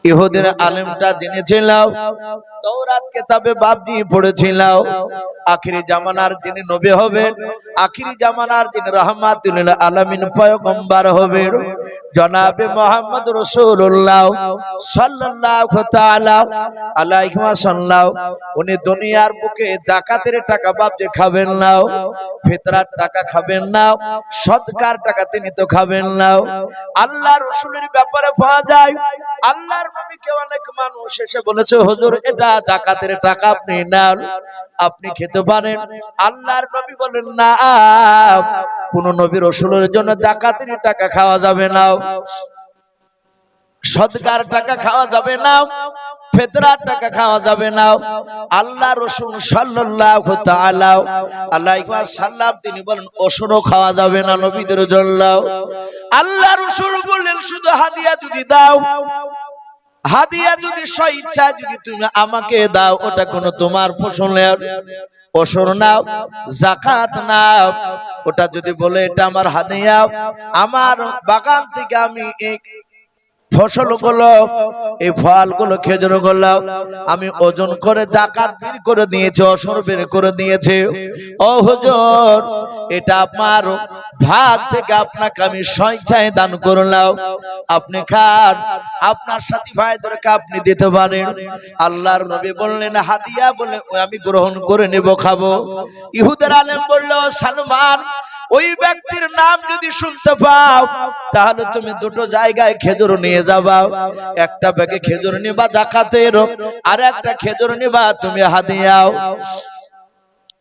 ইহুদের আলেমটা জেনেছিল, তাওরাত কিতাবে বাবজি পড়েছিল, আখিরি জামানার যিনি নবী হবেন, আখিরি জামানার যিনি রাহমাতুল লিল আলামিন পয়গম্বর হবেন, জনাবে মুহাম্মদ রাসূলুল্লাহ সাল্লাল্লাহু তাআলা আলাইহি ওয়াসাল্লাম, উনি দুনিয়ার বুকে যাকাতের টাকা বাবজি খাবেন না, ফিতরার টাকা খাবেন না, সদকার টাকা তিনি তো খাবেন না। আল্লাহ রাসূলের ব্যাপারে পাওয়া যায়, আল্লাহর নবীকে অনেক মানুষ এসে বলেছে, হুজুর এটা যাকাতের টাকা, আপনি নেন, আপনি খেতে পারেন। আল্লাহর নবী বলেন, না, কোন নবী রাসূলের জন্য যাকাতের টাকা খাওয়া যাবে না, সদকার টাকা খাওয়া যাবে না, ফিতরার টাকা খাওয়া যাবে না। আল্লাহ রাসূল সাল্লাল্লাহু তাআলা আলাইহি ওয়াসাল্লাম তিনি বলেন, ওসরও খাওয়া যাবে না নবীদের জন্য। আল্লাহ রাসূল বললেন, শুধু হাদিয়া যদি দাও, হাদিয়া যদি স্বেচ্ছা যদি তুমি আমাকে দাও, ওটা কোনো তোমার ফসলের ওসর নাও, যাকাত নাও। ওটা যদি বলে এটা আমার হাদিয়া, আমার বাগান থেকে আমি এক ফসলগুলো, এই ফলগুলো, খেজুরগুলো আমি ওজন করে যাকাত বের করে দিয়েছি, ওসর বের করে দিয়েছি। ও হুজুর, এটা আপনার ভাগ থেকে আপনাকে আমি স্বেচ্ছায় দান করলাম, আপনি খান, আপনার সাথী ভাইদেরকে আপনি দিতে পারেন। আল্লাহর নবী বললেন, হাদিয়া বলে আমি গ্রহণ করে নেব, খাবো। ইহুদের আলেম বলল, সালমান, ওই ব্যক্তির নাম যদি শুনতে পাও তাহলে তুমি দুটো জায়গায় খেজুর নিয়ে যাবা, একটা ব্যাগে খেজুর নিবা যাকাতের, আর একটা খেজুর নিবা তুমি হাদিয়াও।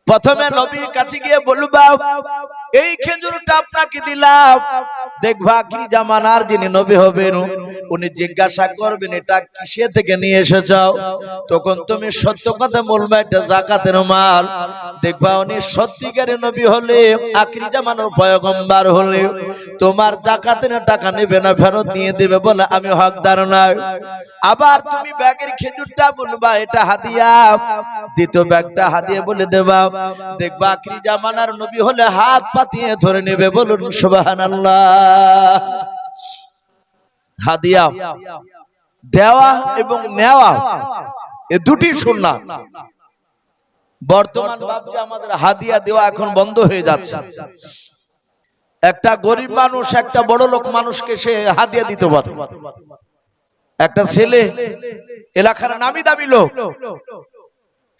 প্রথমে নবীর কাছে গিয়ে বলবা, এই খেজুরটা আপনাকে দিলাম, দেখবা আখিরি জামানার যিনি নবী হবেন উনি জিজ্ঞাসা করবেন এটা কিসে থেকে নিয়ে এসেছো, তখন তুমি সত্য কথা বলবা এটা যাকাতের মাল। দেখবা উনি সত্যিকারের নবী হলে, আখিরি জামানার পয়গম্বর হলে তোমার যাকাতের টাকা নেবে না, ফেরত দিয়ে দেবে, বলে আমি হকদার নই। আবার তুমি ব্যাগের খেজুরটা বলবা এটা হাদিয়া, দ্বিতীয় ব্যাগটা হাদিয়া বলে দেবা, দেখবা আখিরি জামানার নবী হলে হাত পাতিয়ে ধরে নেবে, বলুন সুবহানাল্লাহ। হাদিয়া দেওয়া এবং নেওয়া এই দুটি সুন্নাত। বর্তমান বাবজি আমাদের হাদিয়া দেওয়া এখন বন্ধ হয়ে যাচ্ছে। একটা গরিব মানুষ একটা বড় লোক মানুষকে সে হাদিয়া দিতে পারে। একটা ছেলে এলাকার নামি দামি লোক,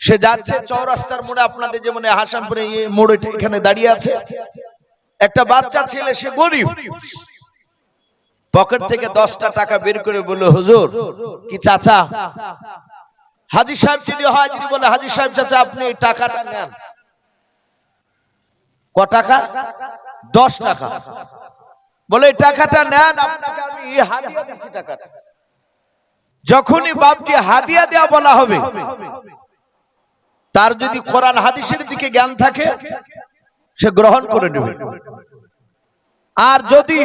সে যাচ্ছে চৌরাস্তার মোড়ে, আপনাদের যেমন হাসানপুরে মোড়ে এখানে দাঁড়িয়ে আছে, একটা বাচ্চা ছেলে, সে গরিব, পকেট থেকে 10টা টাকা বের করে বলল, হুজুর কি চাচা, হাজী সাহেব যদি হয়, যদি বলে হাজী সাহেব চাচা আপনি এই টাকাটা নেন। ক টাকা? 10 টাকা। বলে এই টাকাটা নেন, আপনাকে আমি হাদিয়া দিচ্ছি টাকাটা। যখনই বাপকে হাদিয়া দেয়া বলা হবে, তার যদি কোরআন হাদিসের দিকে জ্ঞান থাকে সে গ্রহণ করে নেবে। আর যদি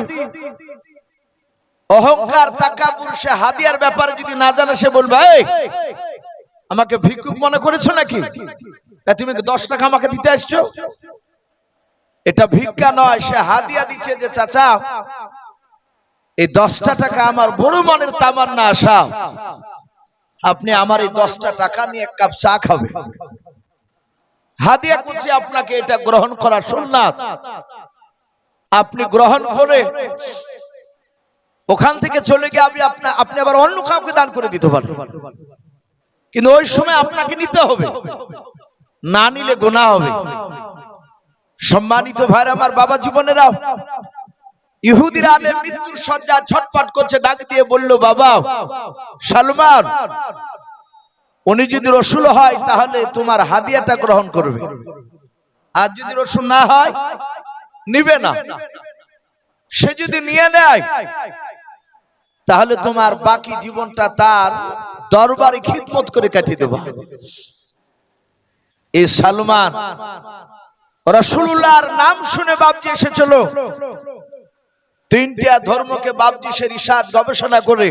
অহংকার তাকাব্বুর, সে হাদিয়ার ব্যাপারে যদি না জানে, সে বলবে, এই আমাকে ভিক্ষুক মনে করেছো নাকি, তা তুমি 10 টাকা আমাকে দিতে আসছো। এটা ভিক্ষা নয়, সে হাদিয়া দিচ্ছে যে চাচা এই 10টা টাকা আমার বড় মনের তামান্না আশা, আপনি আমার এই 10টা টাকা নিয়ে এক কাপ চা খাবেন। হাদিয়া করছে আপনাকে, এটা গ্রহণ করা সুন্নাত। আপনি গ্রহণ করে ওখান থেকে চলে গিয়ে আপনি আবার অন্য কাউকে দান করে দিতে পারেন, কিন্তু ওই সময় আপনাকে নিতে হবে, না নিলে গুনাহ হবে। সম্মানিত ভাইরা আমার, বাবা জীবনেরাও, ইহুদির আলেম মৃত্যুর শয্যা ছটফট করছে, ডাক দিয়ে বলল, বাবা সালমান, উনি যদি রাসূল হয় তাহলে তোমার হাদিয়াটা গ্রহণ করবে, আর যদি রাসূল না হয় নিবে না। সে যদি নিয়ে নেয় তাহলে তোমার বাকি জীবনটা তার দরবারে খিদমত করে কাটিয়ে দেব। এই সালমান রাসূলুল্লাহর নাম শুনে বাপজি এসেছিল, 3টা ধর্মকে বাপজি সে রিসার্চ গবেষণা করে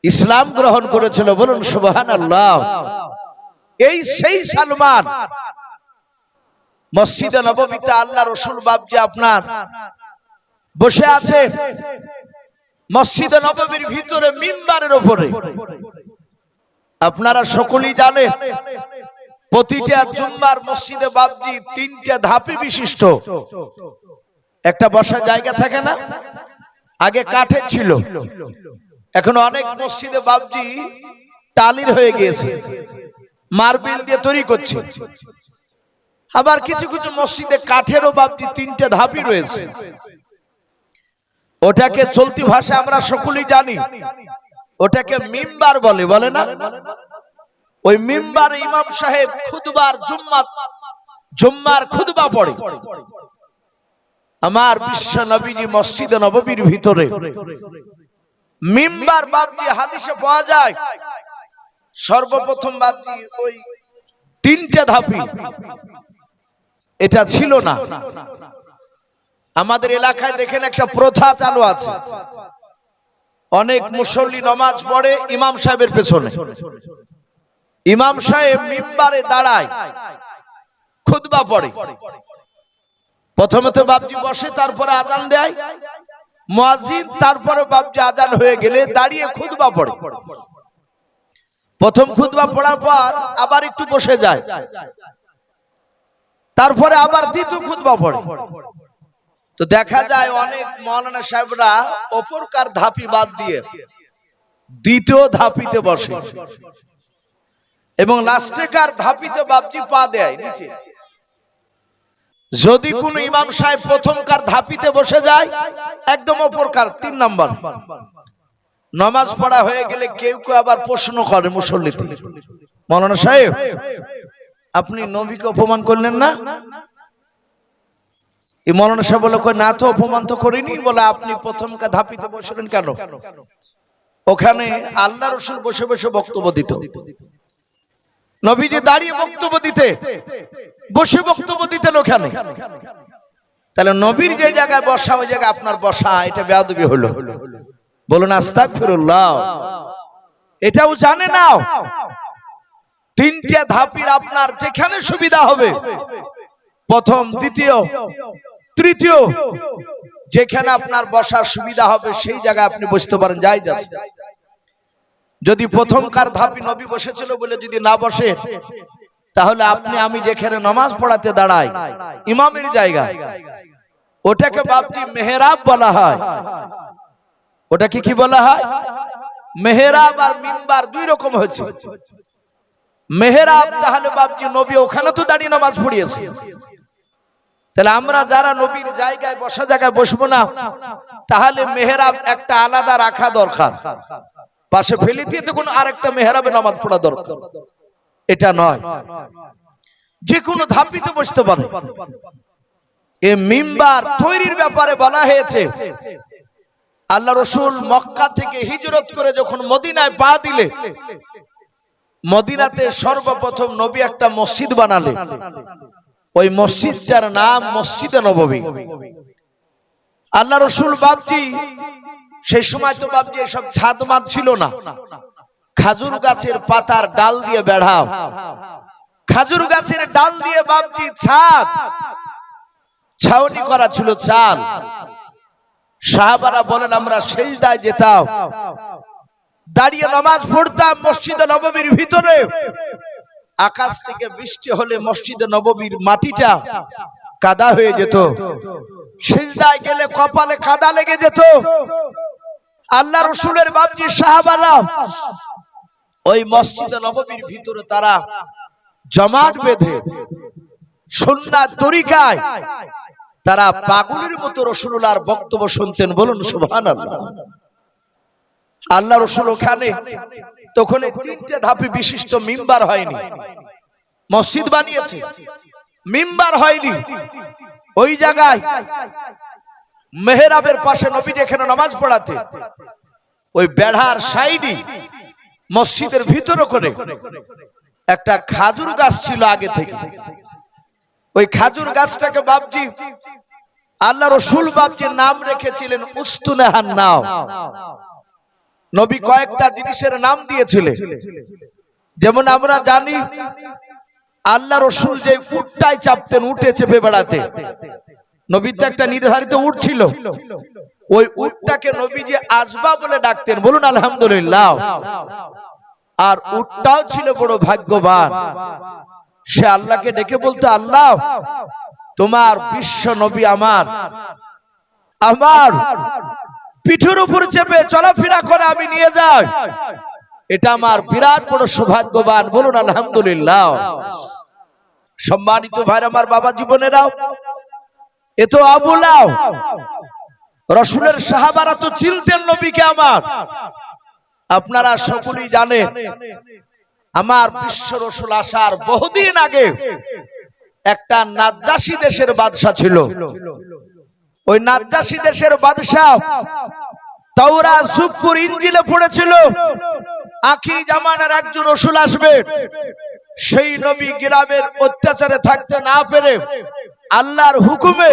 ইসলাম গ্রহণ করেছিল, বলুন সুবহানাল্লাহ। এই সেই সালমান মসজিদে নববীতে আল্লাহ রাসূল বাপজি আপনার বসে আছে, মসজিদে নববীর ভিতরে মিম্বারের উপরে আপনারা সকলেই জানেন প্রতিটা জুম্মার মসজিদে বাবজি তিনটা ধাপি বিশিষ্ট একটা বসার জায়গা থাকে না, আগে কাঠের ছিল, এখন অনেক মসজিদে বাবজি টালির হয়ে গিয়েছে, মার্বেল দিয়ে তৈরি করছে। আবার কিছু কিছু মসজিদে কাঠেরও বাবজি তিনটা ধাপই রয়েছে। ওটাকে চলতি ভাষা আমরা সকলেই জানি, ওটাকে মিম্বার বলে, বলে না? ওই মিম্বারে ইমাম সাহেব খুতবার জুম্মার খুতবা পড়ে। আমার বিশ্ব নবীজি মসজিদে নববীর ভিতরে মিম্বার বাবজি হাদিসে পাওয়া যায় সর্বপ্রথম বাবজি ওই তিনটা ধাপি, এটা ছিল না। আমাদের এলাকায় দেখেন একটা প্রথা চালু আছে, অনেক মুসল্লি নামাজ পড়ে ইমাম সাহেবের পেছনে, ইমাম সাহেব মিম্বারে দাঁড়ায় খুতবা পড়ে। প্রথমে তো বাবজি বসে, তারপরে আজান দেয় মুয়াজ্জিন, তারপরে বাবজি আজান হয়ে গেলে দাঁড়িয়ে খুতবা পড়ে। প্রথম খুতবা পড়ার পর আবার একটু বসে যায়, তারপরে আবার দ্বিতীয় খুতবা পড়ে। তো দেখা যায় অনেক মাওলানা সাহেবরা অপরকার ধাপি বাদ দিয়ে দ্বিতীয় ধাপিতে বসে এবং লাস্টেকার ধাপিতে বাবজি পা দেয় নিচে। যদি কোন ইমাম সাহেব প্রথমকার ধাপিতে বসে যায়, একদম অপরকার 3 নম্বর, নামাজ পড়া হয়ে গেলে কেউ কেউ আবার প্রশ্ন করে মুসল্লিতে, মাওলানা সাহেব আপনি নবীকে অপমান করলেন না? এই মাওলানা সাহেব বলে, না তো অপমান তো করিনি। বলে আপনি প্রথমকার ধাপিতে বসলেন কেন? ওখানে আল্লাহ রাসূল বসে বসে বক্তব্য দিত, নবীজি দাঁড়িয়ে বক্তব্য দিতে, বসে বক্তব্য দিতেন ওখানে। তাহলে নবীর যে জায়গায় বসা ওই জায়গায় আপনার বসা, এটা বেয়াদবি হলো। বলুন আস্তাগফিরুল্লাহ। এটাও জানে না তিনটা ধাপির আপনার যেখানে সুবিধা হবে, প্রথম, দ্বিতীয়, তৃতীয়, যেখানে আপনার বসার সুবিধা হবে সেই জায়গায় আপনি বসতে পারেন, জায়েজ আছে। যদি প্রথমকার ধাপি নবী বসেছিল বলে যদি না বসে, তাহলে আপনি আমি যেখানে নামাজ পড়াতে দাঁড়াই ইমামের জায়গা, ওটাকে বাবজি মেহরাব বলা হয়। ওটাকে কি বলা হয়? মেহরাব আর মিম্বার দুই রকম হচ্ছে। মেহরাব তাহলে বাবজি নবী ওখানে তো দাঁড়িয়ে নামাজ পড়িয়েছে, তাহলে আমরা যারা নবীর জায়গায় বসা জায়গায় বসবো না, তাহলে মেহরাব একটা আলাদা রাখা দরকার, পাশে ফেলে দিয়ে তখন আরেকটা মেহরাবে নামাজ পড়া দরকার। এটা নয়, যে কোনো ধাপিতে বসতে পারে। এই মিম্বার তৈরির ব্যাপারে বলা হয়েছে, আল্লাহ রাসূল মক্কা থেকে হিজরত করে যখন মদিনায় পা দিলে, মদিনাতে সর্বপ্রথম নবী একটা মসজিদ বানালেন। ওই মসজিদটার নাম মসজিদে নববী। আল্লাহ রাসূল বাবজি সেই সময় তো বাবজি এসব ছাদ মাদ ছিল না, খাজুর গাছের পাতার ডাল দিয়ে বেড়াও, খাজুর গাছের ডাল দিয়ে বাবজি ছাদ ছাউনি করা ছিল, চাল। সাহাবারা বলেন আমরা সেজদায় যেতাম, দাঁড়িয়ে নামাজ পড়তাম মসজিদে নববীর ভিতরে। আকাশ থেকে বৃষ্টি হলে মসজিদে নববীর মাটিটা কাদা হয়ে যেত, সিজদায় গেলে কপালে কাদা লেগে যেত। আল্লাহ রাসূলের বাবজি সাহাবারা ওই মসজিদে নববীর ভিতরে তারা জামাত বেঁধে সুন্নাত তরিকায় তারা পাগলের মতো রাসূলুল্লাহর বক্তব্য শুনতেন। বলুন সুবহানাল্লাহ। আল্লাহ রাসূল ওখানে তখন তিনটে ধাপে বিশিষ্ট মিম্বার হয়নি, মসজিদ বানিয়েছে, মিম্বার হয়নি। ওই জায়গায় মেহরাবের পাশে নবী যেখানে নামাজ পড়াতে, ওই বেড়ার সাইডে মসজিদের ভিতরে করে একটা খাজুর গাছ ছিল আগে থেকে। ওই খাজুর গাছটাকে বাবজি আল্লাহ রাসূল বাবজি নাম রেখেছিলেন উস্তুনাহান নাও। নবী কয়েকটা জিনিসের নাম দিয়েছিলেন, যেমন আমরা জানি আল্লাহ রাসূল যে উটটায় চাপতেন, উঠে চেপে বেড়াতে, নবীর তো একটা নির্ধারিত উট ছিল, ওই উটটাকে নবীজি আজবা বলে ডাকতেন, বলুন আলহামদুলিল্লাহ। আর উটটাও ছিল বড় ভাগ্যবান, সে আল্লাহকে ডেকে বলতো, আল্লাহ তোমার বিশ্ব নবী আমার পিঠের উপর চেপে চলাফেরা করে আমি নিয়ে যাই, এটা আমার বিরাট বড় সৌভাগ্যবান, বলুন আলহামদুলিল্লাহ। সম্মানিত ভাই আমার, বাবা জীবনেরাও, এ তো আবু লাহাব, রাসূলের সাহাবারা তো চিনতেন নবীকে আমার। আপনারা সকলেই জানেন, আমার বিশ্ব রাসূল আসার বহুদিন আগে একটা নাজ্জাশী দেশের বাদশা ছিল। ওই নাজ্জাশী দেশের বাদশা তাওরাত, জুবুর, ইনজিলে পড়েছিল আখির জামানার একজন রাসূল আসবে, সেই নবী গ্রামের অত্যাচারে থাকতে না পেরে আল্লাহর হুকুমে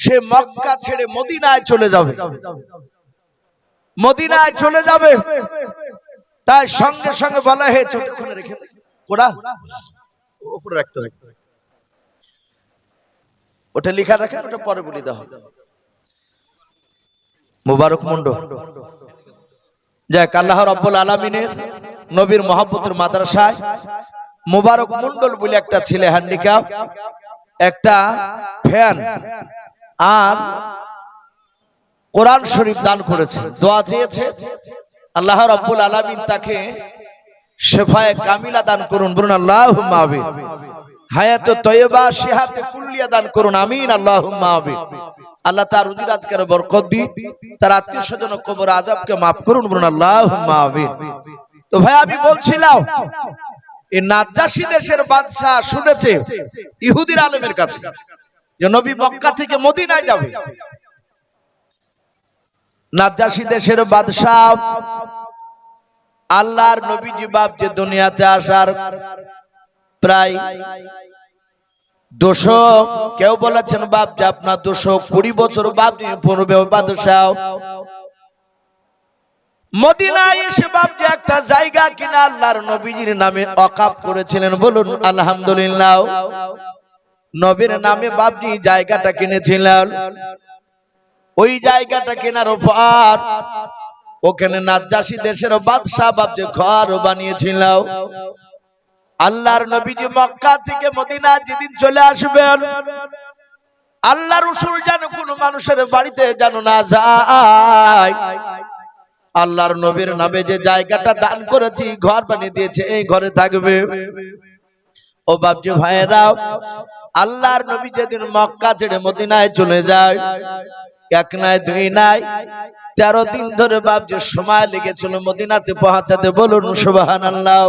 সে মক্কা ছেড়ে মদিনায় চলে যাবে, মদিনায় চলে যাবে। তাই সঙ্গে সঙ্গে বলা হয়, ছোটখানে রেখে দে, কোরআন উপরে রাখতে হয়, ওটা লেখা রাখেন, ওটা পরে বলি দাও। মুবারক মন্ডল, যাক আল্লাহ রাব্বুল আলামিনের নবীর মহব্বতের মাদ্রাসায় মুবারক মন্ডল বলে একটা ছেলে হ্যান্ডিক্যাপ, একটা ফ্যান আর কোরআন শরীফ দান করেছে, দোয়া চেয়েছে, আল্লাহ রাব্বুল আলামিন তাকে শেফায়ে কামিলা দান করুন, বলুন আল্লাহুম্মা আমিন। হায়াতে তয়্যিবা, সিহাতে কুল্লিয়া দান করুন, আমিন আল্লাহুম্মা আমিন। আল্লাহ তার রুজি রাজগারে বরকত দিন, তার আত্মীয় স্বজন কবর আযাবকে maaf করুন, বলুন আল্লাহুম্মা আমিন। তো ভাই আমি বলছিলাম, এই নাজ্জাশী দেশের বাদশা শুনেছে ইহুদির আলেমের কাছে যে নবী মক্কা থেকে মদিনায় যাবে। নাজ্জাশী দেশের বাদশা আল্লাহর নবীজি বাপ যে দুনিয়াতে আসার প্রায় 200, কেউ বলেছেন বাপ যে আপনার 220 বছর বাপ পূর্বে বাদশা মদিনায় এসে বাপ যে একটা জায়গা কিনা আল্লাহর নবীজির নামে ওয়াকফ করেছিলেন, বলুন আলহামদুলিল্লাহ। নবীর নামে বাপজি জায়গাটা কিনেছিলেন, ওই জায়গাটা কেনার পর ওখানে নাজ্জাশী দেশের বাদশা বাপ যে ঘর বানিয়েছিল। আল্লাহর নবীজি মক্কা থেকে মদিনা যেদিন চলে আসবেন, আল্লাহর রাসূল যেন কোনো মানুষের বাড়িতে যেন না যায়, আল্লাহর নবীর নামে যে জায়গাটা দান করেছি, ঘর বানিয়ে দিয়েছে, এই ঘরে থাকবে। ও বাপজি ভাইয়েরা, আল্লাহর নবী যেদিন মক্কা ছেড়ে মদিনায় চলে যায়, এক নাই দুই নাই 13 দিন ধরে বাপজি সময় লেগেছিল মদিনাতে পৌঁছাতে, বলুন সুবহানাল্লাহ।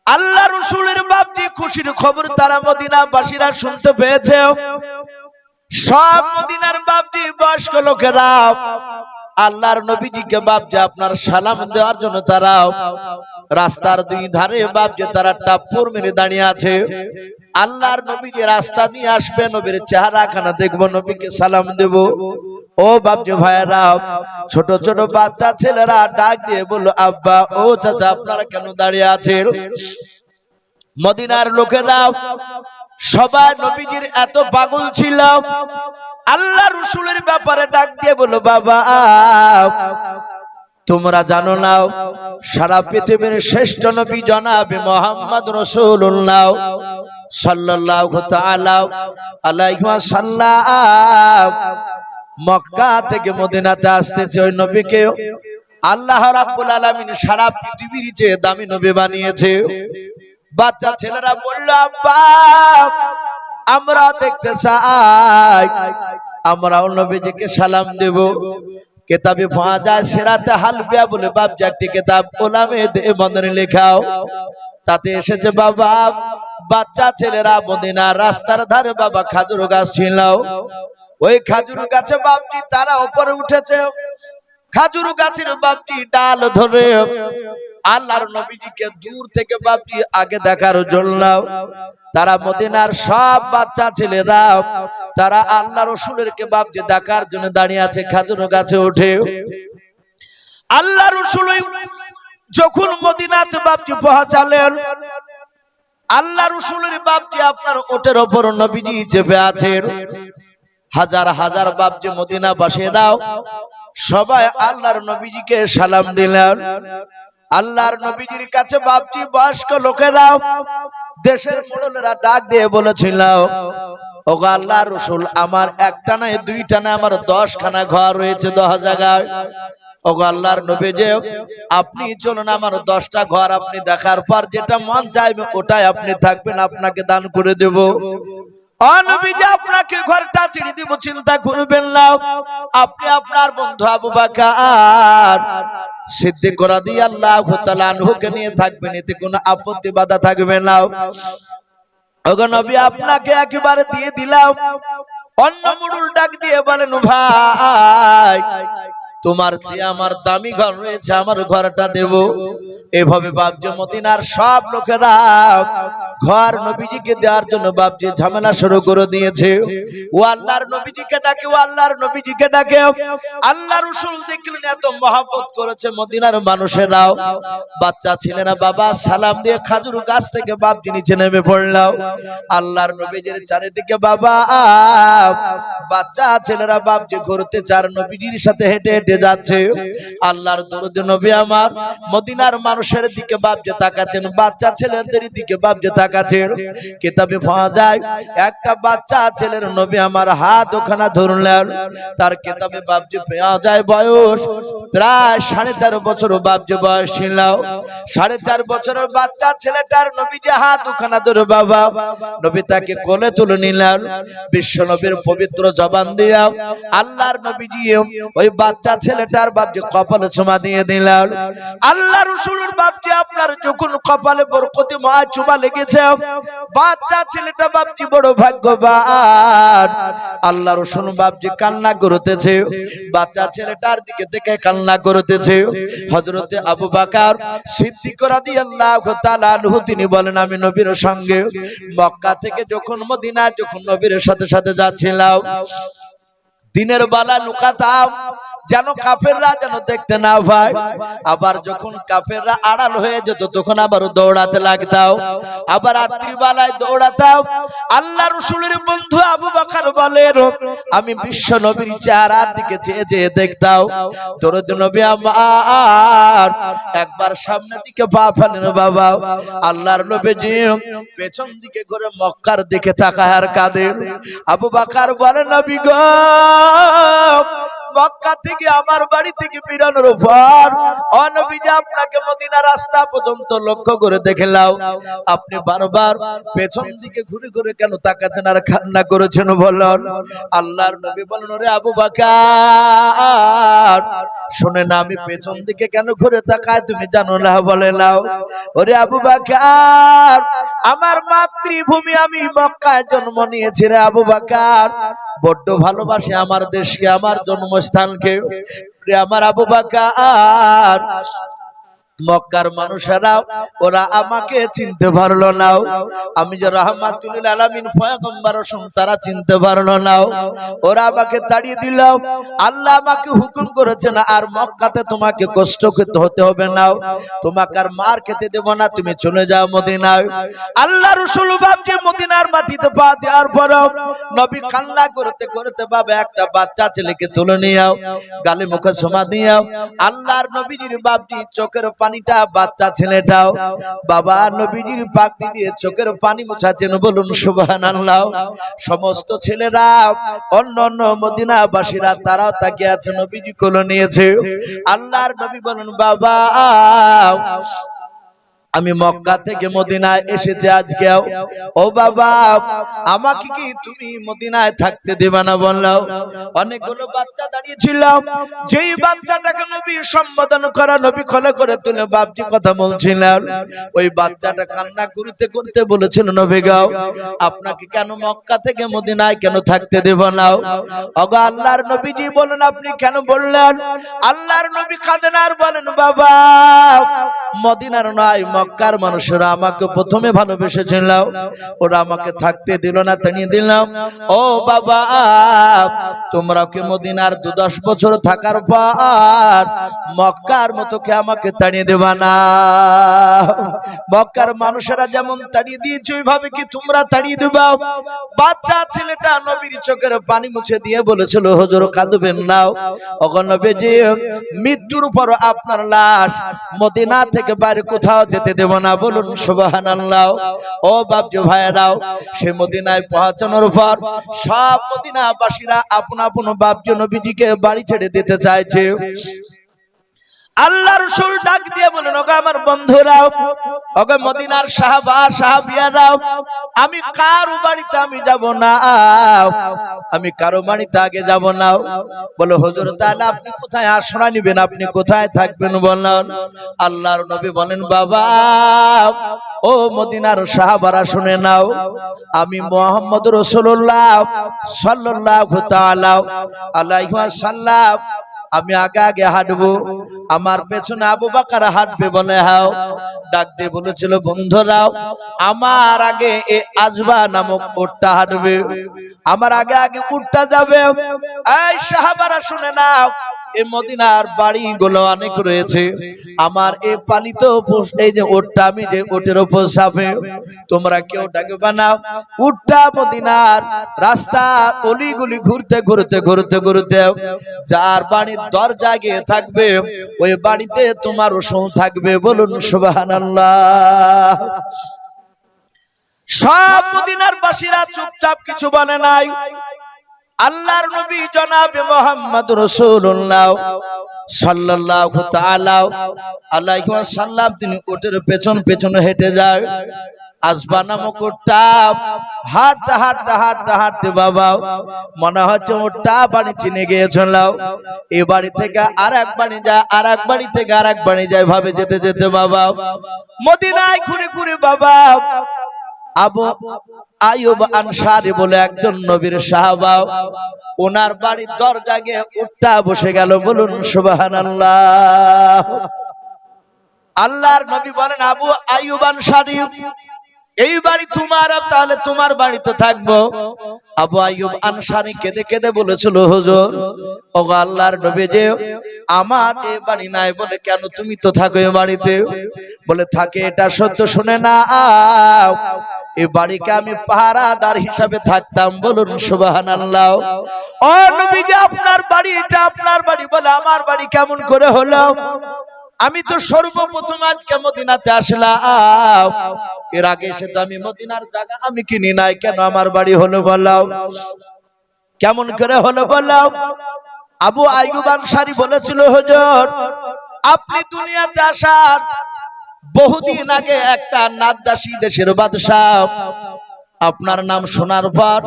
আল্লাহ রাসূলের বাপজি খুশির খবর তারা মদিনাবাসীরা শুনতে পেয়েছে। সব মদিনার বাপজি বয়স্ক লোকেরা আল্লাহর নবীজিকে বাপজি আপনার সালাম দেওয়ার জন্য তারা রাস্তার দুই ধারে বাপজি তারা টাপ্পুর মেরে দাঁড়িয়ে আছে। আল্লাহর নবীজি রাস্তা দিয়ে আসবে, নবীর চেহারাখানা দেখবো, নবীকে সালাম দেব। ও বাপজি ভাইয়েরা, ছোট ছোট বাচ্চা ছেলেরা ডাক দিয়ে বলল, আব্বা, ও চাচা, আপনারা কেন দাঁড়িয়ে আছেন? মদিনার লোকেরা সবাই নবীজির এত পাগল ছিল, আল্লাহ রাসূলের ব্যাপারে ডাক দিয়ে বলল, বাবা তোমরা জানো না সারা পৃথিবীর শ্রেষ্ঠ নবী জনাবে মুহাম্মদ রাসূলুল্লাহ সাল্লাল্লাহু তাআলা আলাইহি ওয়াসাল্লাম মক্কা থেকে মদিনাতে আসতেছে। ওই নবীকে আল্লাহ রাব্বুল আলামিন সারা পৃথিবীর চেয়ে দামি নবী বানিয়েছে। বাচ্চা ছেলেরা বলল, আব্বা আমরা দেখতে চাই, আমরাও নবীজিকে সালাম দেব। কিতাবে পাওয়া যায় সিরাতে হালবিয়া বলে বাপজি একটি কিতাব ওলামে দেওবন্দের লেখাও, তাতে এসেছে বাবা বাচ্চা ছেলেরা মদিনার রাস্তার ধারে বাবা খাজুর গাছ ছিল, ওই খাজুর গাছে বাপজি তারা উপরে উঠেছে। খাজুর গাছের বাপজি ডাল ধরে আল্লাহর নবীজিকে দূর থেকে বাপজি আগে দেখার জন্য তারা মদিনার সব বাচ্চা ছেলেরা তারা আল্লাহ রাসূলের কে বাপজি দেখার জন্য দাঁড়িয়ে আছে খাজুর গাছে উঠে। আল্লাহ রাসূল যখন মদিনাতে বাপজি পৌঁছালেন, আল্লাহ রসুলের বাপজি আপনার ওটের ওপর নবীজি চেপে আছেন। হাজার হাজার বাপজি মদিনা বাসীরাও সবাই আল্লাহর নবীজিকে সালাম দিলেন। আল্লাহর নবীজির কাছে বাপজি বয়স্ক লোকেরাও দেশের মোড়লেরা ডাক দিয়ে বলেছিল, ওগো আল্লাহর রাসূল, আমার একটা নয় দুইটা না, আমার 10 খানা ঘর রয়েছে 10 জায়গায়। ওগো আল্লাহর নবী যে আপনি চলুন, আমার 10টা ঘর আপনি দেখার পর যেটা মন চাইবে ওটাই আপনি থাকবেন, আপনাকে দান করে দেব। ও নবীজি, আপনাকে ঘরটা ছেড়ে দেব, চিন্তা করবেন না। আপনি আপনার বন্ধু আবু বকর সিদ্দিক রাদিয়াল্লাহু তাআলা আনহুকে নিয়ে থাকবেন, এতে কোনো আপত্তি বাধা থাকবে না। ওগো নবী, আপনাকে একেবারে দিয়ে দিলাম। অন্য মুড়ুল ডাক দিয়ে বলেন, ভাই তোমার চেয়ে আমার দামি ঘর রয়েছে, আমার ঘরটা দেব। এভাবে বাপজি মদিনার সব লোকেরা ঘর নবীজিকে দেওয়ার জন্য বাপজি ঝামেলা শুরু করে দিয়েছে। ও আল্লাহর নবীজিকে ডাকে, ও আল্লাহর নবীজিকে ডাকে। আল্লাহ রাসূল দেখলেন এত মহব্বত করেছে মদিনার মানুষেরাও। বাচ্চা ছেলেরা বাবা সালাম দিয়ে খাজুর গাছ থেকে বাপজি নিচে নেমে পড়লাম। আল্লাহর নবীজির চারিদিকে বাবা বাচ্চা ছেলেরা বাপজি ঘুরতে চার নবীজির সাথে হেঁটে হেঁটে যাচ্ছে। আল্লাহর দরুদ নবী আমার মদিনার মানুষের দিকে বাপজি তাকাচ্ছেন, বাচ্চা ছেলেদের দিকে বাপজি তাকাচ্ছেন। কিতাবে পাওয়া যায় একটা বাচ্চা ছেলের নবী আমার হাত ওখানে ধরলেন। তার কিতাবে বাপজি পাওয়া যায় বয়স প্রায় 4.5 বছর বাপজি বয়স ছিল। 4.5 বছরের বাচ্চা ছেলেটার নবীজি হাত ওখানে ধরে বাবা নবী তাকে কোলে তুলে নিলেন। বিশ্ব নবীর পবিত্র জবান দিয়া আল্লাহর নবীজি ওই বাচ্চা ছেলেটার বাপজি কপালে চুমা দিয়ে দিলেন। আল্লাহ রাসূলের বাপজি আপনার যখন কপালে বরকতি মা চুমা লেগেছে, বাচ্চা ছেলেটা বাপজি বড় ভাগ্যবান। আল্লাহ রাসূল বাপজি কান্না করতেছে, বাচ্চা ছেলেটার দিকে দেখে কান্না করতেছে। হযরতে আবু বকর সিদ্দিক রাদিয়াল্লাহু তাআলা আনহু তিনি বলেন, আমি নবীর সঙ্গে মক্কা থেকে যখন মদিনা যখন নবীর সাথে সাথে যাচ্ছিলাম, দিনের বেলা লুকাতাম যেন কাফেররা যেন দেখতে না পায়। আবার যখন কাফেররা আড়াল হয়ে যেত তখন আবার দৌড়াতে লাগতাম, আবার রাত্রিবেলায় দৌড়াতাম। আল্লাহ রাসূলের বন্ধু আবু বকর বলেন, আমি বিশ্ব নবীর চেহারার দিকে চেয়ে চেয়ে দেখতাম। দরুদ নবী আমার একবার সামনের দিকে পা ফেলেন বাবা, আল্লাহর নবীজি পেছন দিকে ঘুরে মক্কার দিকে তাকায় আর কাঁদেন। আবু বকর বলেন, নবী গো, মক্কা থেকে আমার বাড়ি থেকে বেরানোর পর ও নবীজি আপনাকে মদিনা রাস্তা পর্যন্ত লক্ষ্য করে দেখলাম, আপনি বারবার পেছন দিকে ঘুরে ঘুরে কেন তাকাচ্ছেন আর কান্না করেছেন বলুন? আল্লাহর নবী বলেন, ওরে আবু বকর শুনে না, আমি পেছন দিকে কেন ঘুরে তাকাই তুমি জানো না? বলে নাও। ওরে আবু বকর, আমার মাতৃভূমি আমি মক্কায় জন্ম নিয়েছি রে আবু বকর, বড্ড ভালোবাসি আমার দেশকে, আমার জন্মস্থানকে। আমার আবু বকর, মক্কার মানুষেরা ওরা আমাকে চিনতে পারলো না। আমি যে রাহমাতুল লিল আলামিন পয়গম্বর তারা চিনতে পারলো না, ওরা আমাকে তাড়িয়ে দিল। আল্লাহ আমাকে হুকুম করেছেন আর মক্কাতে তোমাকে কষ্ট হতে হবে না, তোমাকে আর মার খেতে দেব না, তুমি চলে যাও মদিনায়। আল্লাহ রাসূল বাপজি মদিনার মাটিতে পা দেওয়ার পর নবী কান্না করতে করতে বাবা একটা বাচ্চা ছেলেকে তুলে নিয়ে গালে মুখে চুমা দিয়ে আল্লাহর নবীজির বাপজি চোখের পানিটা বাচ্চা ছেলেটাও বাবা নবীজির পাগড়ি দিয়ে চোখের পানি মুছাচ্ছেন, বলুন সুবহানাল্লাহ। সমস্ত ছেলেরা অন্য অন্য মদিনাবাসীরা তারাও তাকিয়ে আছে, নবীজি কোলে নিয়েছে। আল্লাহর নবী বলেন, বাবা আমি মক্কা থেকে মদিনায় এসেছি আজকে, ও বাবা আমাকে কি তুমি মদিনায় থাকতে দেবে না? বললাম। অনেকগুলো বাচ্চা দাঁড়িয়ে ছিল, যেই বাচ্চাটাকে নবী সম্বোধন করা নবী খোলে করে তুলে বাপজি কথা বলছিলেন, ওই বাচ্চাটা কান্না করতে করতে বলেছিল, নবী গো আপনাকে কেন মক্কা থেকে মদিনায় কেন থাকতে দেব না? ওগো আল্লাহর নবীজি বলেন, আপনি কেন বললেন? আল্লাহর নবী কাঁদেন আর বলেন, বাবা মদিনার নয় মক্কার মানুষেরা আমাকে প্রথমে ভালোবেসেছিল, ওরা আমাকে থাকতে দিল না, তাড়িয়ে দিলাম। ও বাবা, তোমরা কি মদিনার 10 বছর থাকার পর মক্কার মতো কে আমাকে তাড়িয়ে দেবা না? মক্কার মানুষেরা যেমন তাড়িয়ে দিয়েছে ওইভাবে কি তোমরা তাড়িয়ে দিবা? বাচ্চা ছেলেটা নবীর চোখের পানি মুছে দিয়ে বলেছিল, হুজুর কাঁদবেন না, ওগো নবীজি মৃত্যুর পর আপনার লাশ মদিনা থেকে বাইরে কোথাও যেতে দেব না। বলুন সুবহানাল্লাহ। ও বাপজি ভাইরাও, সে মদিনায় পৌঁছানোর পর সব মদিনাবাসীরা আপন আপন বাপজি নবীজিকে বাড়ি ছেড়ে দিতে চাইছে। আল্লাহ রাসূল ডাক দিয়ে বলেন, ওগো আমার বন্ধুরাও, ওগো মদিনার সাহাবা সাহাবিয়ারাও, আমি কারো বাড়িতে আমি যাব না, আমি কারো বাড়িতে আগে যাব না। বলে হুজুর তাহলে আপনি কোথায় আশ্রয় নেবেন, আপনি কোথায় থাকবেন বলেন? আল্লাহর নবী বলেন, বাবা ও মদিনার সাহাবারা শুনে নাও, আমি মুহাম্মদ রাসূলুল্লাহ সাল্লাল্লাহু তাআলা আলাইহি ওয়াসাল্লাম আমি আগে আগে হাঁটবো, আমার পেছনে আবু বকর হাঁটবে। বলে হাও। ডাক দিয়ে বলেছিল, বন্ধুরাও আমার আগে এই আজবা নামক উটটা হাঁটবে, আমার আগে আগে উটটা যাবে। এই সাহাবারা শুনে নাও, এই মদিনার বাড়িগুলো অনেক রয়েছে, আমার এই পালিত এই যে উটটা, আমি যে উটের উপর চাপে, তোমরা কেউ ডাকবে না। উটটা মদিনার রাস্তা অলিগুলি ঘুরতে ঘুরতে ঘুরতে ঘুরতে যার বাড়ির দরজা গিয়ে থাকবে ওই বাড়িতে তোমার রসুল থাকবে। বলুন সুবহানাল্লাহ। সব মদিনার বাসীরা চুপচাপ, কিছু বলে নাই। আল্লাহর নবী জনাবে মুহাম্মদ রাসূলুল্লাহ সাল্লাল্লাহু তাআলা আলাইহি ওয়াসাল্লাম তিনি উটের পেছন পেছন হেঁটে যায়। আজবা নামক উটটা হাঁটতে হাঁটতে হাঁটতে হাঁটতে বাবা মনে হচ্ছে উটটা বাড়ি চিনে গিয়েছিল। এই বাড়ি থেকে আর এক বাড়ি যায়, আর এক বাড়ি থেকে আর এক বাড়ি যায়, ভাবে যেতে যেতে বাবা মদিনায় ঘুরে ঘুরে বাবা আবু আইয়ুব আনসারী বলে একজন নবীর সাহাবা, ওনার বাড়ির দরজা গিয়ে উটটা বসে গেল। বলুন সুবহানাল্লাহ। আল্লাহর নবী বলেন, আবু আইয়ুব আনসারী এই বাড়ি তোমার, তাহলে তোমার বাড়িতে থাকবো। আবু আইয়ুব আনসারী কেঁদে কেঁদে বলেছিল, হুজুর ওগো আল্লাহর নবী যে আমার এই বাড়ি নাই। বলে কেন, তুমি তো থাকো এই বাড়িতে। বলে থাকে, এটা সত্য, শুনে না এই বাড়িকে আমি পাহারাদার হিসাবে থাকতাম। বলুন সুবহানাল্লাহ। ও নবীজি আপনার বাড়ি, এটা আপনার বাড়ি। বলে আমার বাড়ি কেমন করে হলো? আমি তো সর্বপ্রথম আজকে মদিনাতে আসলাম, এর আগে সে তো আমি মদিনার জায়গা আমি কিনি নাই, কেন আমার বাড়ি হলো বলাও? কেমন করে হলো বলাও? আবু আইয়ুব আনসারী বলেছিল, হুজুর আপনি দুনিয়াতে আসার বহুদিন আগে একটা নাজ্জাশী দেশের বাদশা আপনার নাম শোনার পর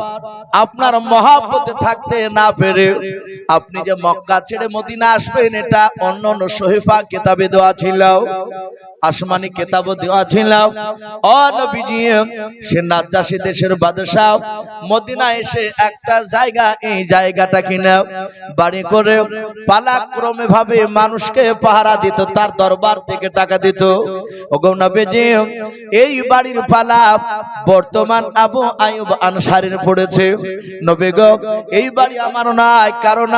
আপনার মহব্বতে থাকতে না পেরে আপনি যে মক্কা ছেড়ে মদিনা আসবেন, এটা অন্য অন্য সহিফা কিতাবে দেওয়া ছিল, আসমানি কিতাবে দেওয়া ছিল। ও নবীজি সে নাজ্জাশী দেশের বাদশা মদিনা এসে একটা জায়গা, এই জায়গাটা কিনা বাড়ি করে পালাক্রমে ভাবে মানুষকে পাহারা দিত, তার দরবার থেকে টাকা দিত। ওগো নবীজি এই বাড়ির পালা বর্তমান আবু আইয়ুব আনসারীর পড়েছে। নবী গো এই বাড়ি আমার নয়, কারণ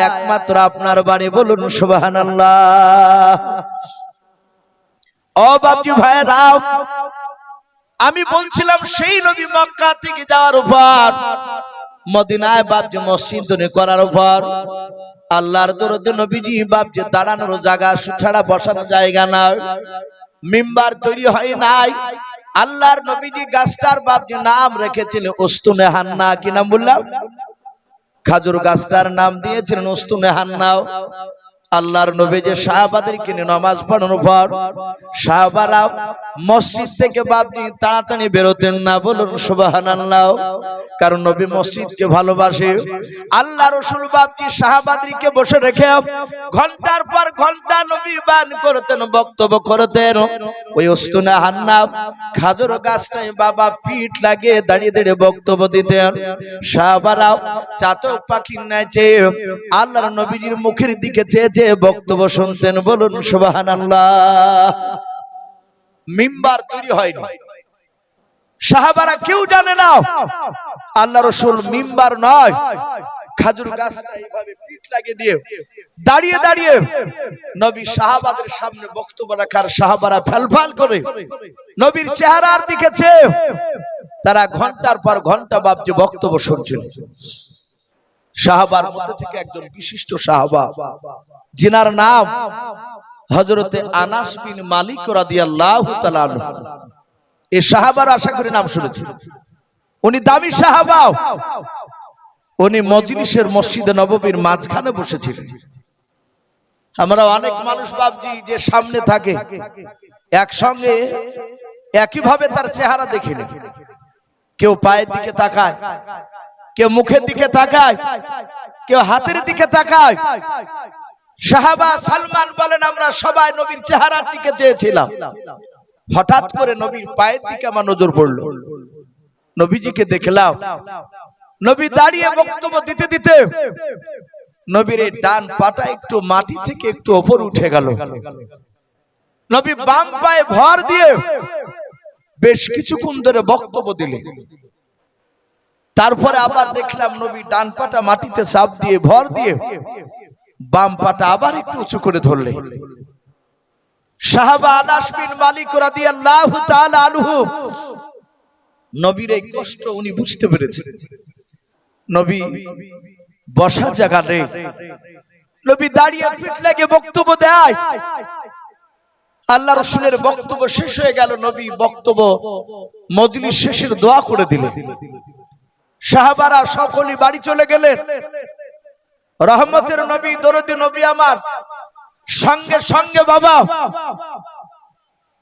একমাত্র আপনার বাড়ি। বলুন সুবহানাল্লাহ। ও বাপজি ভাইরা, আমি বলছিলাম সেই নবী মক্কা থেকে যাওয়ার উপর মদিনায় বাপজি মসজিদ তৈরি করার উপর আল্লাহর দরুদে নবীজি বাপজি দাঁড়ানোর জায়গা ছাড়া বসানোর জায়গা নাই, মিম্বার তৈরি হয় নাই। আল্লাহর নবীজি গাছটার বাপজি নাম রেখেছিলেন উস্তুনে হান্না। কি নাম বললাম? খাজুর গাছটার নাম দিয়েছিলেন উস্তুনে হান্না। আল্লাহর নবী যে সাহাবাদেরকে নিয়ে নামাজ পড়ানোর পর সাহাবারা মসজিদ থেকে বাপজি তাড়াতাড়ি বেরোতেন না, বলুন সুবহানাল্লাহ। কারণ নবী মসজিদকে ভালোবাসে। আল্লাহ রাসূল বাপজি সাহাবাদেরকে বসে রেখে ঘন্টার পর ঘন্টা নবী বান করতেন, বক্তব্য করতেন। ওই উস্তুনা হান্নাব খাজুর গাছটায় বাবা পিঠ লাগিয়ে দাঁড়িয়ে দাঁড়িয়ে বক্তব্য দিতেন। সাহাবারা চাতক পাখির ন্যায় চেয়ে আল্লাহর নবীজির মুখের দিকে চেয়ে চেয়ে বক্তব্য শুনতেন, বলুন সুবহানাল্লাহ। মিম্বার তৈরি হয়নি, সাহাবারা কেউ জানে না আল্লাহ রাসূল মিম্বার নয়, খাজুর গাছটা এইভাবে পিঠ লাগিয়ে দিয়ে দাঁড়িয়ে দাঁড়িয়ে নবী সাহাবাদের সামনে বক্তব্য রাখার। সাহাবারা ফেলফাল করে নবীর চেহারার দিকে চেয়ে তারা ঘন্টার পর ঘন্টা বাপজি বক্তব্য শুনছিলেন। সাহাবার মধ্যে থেকে একজন বিশিষ্ট সাহাবা, যিনার নাম হযরতে আনাস বিন মালিক রাদিয়াল্লাহু তাআলা আনহু। এই সাহাবার আশা করি নাম শুনেছেন। উনি দামি সাহাবা। উনি মজলিসের মসজিদে নববীর মাঝখানে বসেছিলেন। আমরা অনেক মানুষ বাপজি যে সামনে থাকে একসঙ্গে একইভাবে তার চেহারা দেখিনি। কেউ পায়ের দিকে তাকায়, কেউ মুখের দিকে তাকায়, কেউ হাতের দিকে তাকায়। সাহাবা সালমান বলেন, আমরা সবাই নবীর চেহারার দিকে চেয়েছিলাম। হঠাৎ করে নবীর পায়ের দিকে আমার নজর পড়ল। নবীজিকে দেখলাম নবী দাঁড়িয়ে বক্তব্য দিতে দিতে নবীর এই ডান পাটা একটু মাটি থেকে একটু উপর উঠে গেল। নবী বাম পায়ে ভর দিয়ে বেশ কিছুক্ষণ ধরে বক্তব্য দিলেন। তারপরে আবার দেখলাম নবী ডান পাটা মাটিতে চাপ দিয়ে ভর দিয়ে বাম পাটা আবার একটু উঁচু করে ধরলেন। সাহাবা আনাস বিন মালিক রাদিয়াল্লাহু তাআলা আনহু নবীর এই কষ্ট উনি বুঝতে পেরেছেন। নবী বসার জায়গা নেই, নবী দাঁড়িয়ে পিঠ লাগে বক্তব্য দেয়। আল্লাহ রাসূলের বক্তব্য শেষ হয়ে গেল। নবী বক্তব্য মজলিস শেষের দোয়া করে দিলেন। সাহাবারা সকলেই বাড়ি চলে গেলেন। রহমতের নবী, দরদি নবী আমার সঙ্গে সঙ্গে বাবা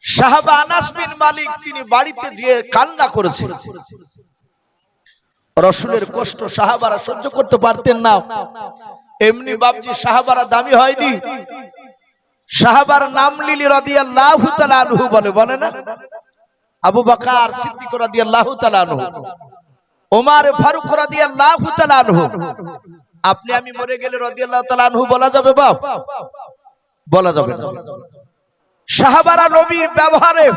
সাহাবা আনাস বিন মালিক তিনি বাড়িতে গিয়ে কান্না করেছেন। রাসূলের কষ্ট সাহাবারা সহ্য করতে পারতেন না। এমনি বাপজি সাহাবারা দামি হয়নি। সাহাবার নাম লিলি রাদিয়াল্লাহু তাআলা আনহু বলে না, আবু বকর সিদ্দিক রাদিয়াল্লাহু তাআলা আনহু, ওমর ফারুক রাদিয়াল্লাহু তাআলা আনহু। আপনি আমি মরে গেলে রাদিয়াল্লাহু তাআলা আনহু বলা যাবে বাপ? বলা যাবে না। সাহাবারা নবীর ব্যবহারে,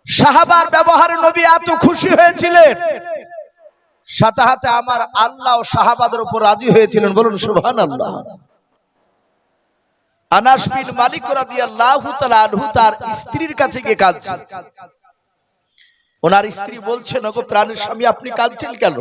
সাহাবার ব্যবহারে নবী এত খুশি হয়েছিলেন, সাথে সাথে আমার আল্লাহ ও সাহাবাদের উপর রাজি হয়েছিলেন, বলুন সুবহানাল্লাহ। আনাস বিন মালিক রাদিয়াল্লাহু তাআলা আনহু তার স্ত্রীর কাছে গিয়ে কাঁদছেন। ওনার স্ত্রী বলছেন, ওগো প্রাণের স্বামী আপনি কাঁদছেন কেন?